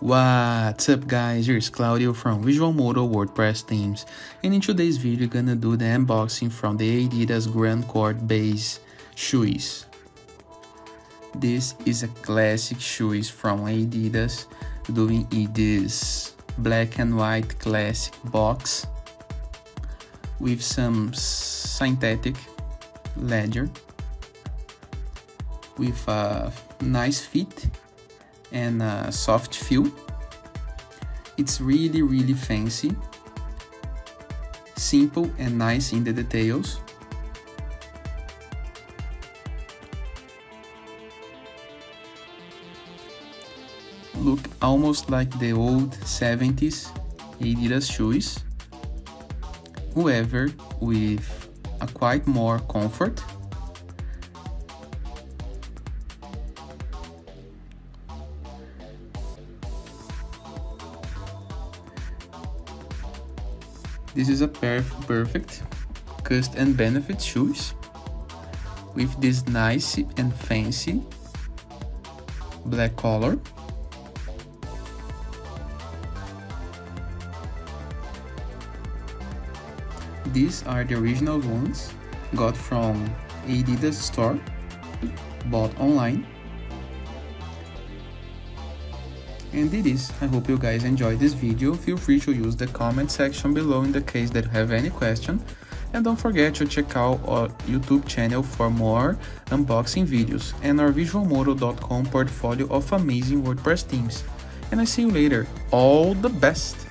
What's up guys, here's Claudio from Visual Modo WordPress Themes, and in today's video gonna do the unboxing from the Adidas Grand Court Base shoes. This is a classic shoes from Adidas, doing in this black and white classic box with some synthetic leather with a nice fit and a soft feel. It's really fancy, simple and nice in the details. Look almost like the old 70s Adidas shoes, however with a quite more comfort. This is a perfect cost and benefit shoes with this nice and fancy black color. These are the original ones, got from Adidas store, bought online. And it is. I hope you guys enjoyed this video. Feel free to use the comment section below in the case that you have any question. And don't forget to check out our YouTube channel for more unboxing videos and our visualmodo.com portfolio of amazing WordPress themes. And I see you later. All the best!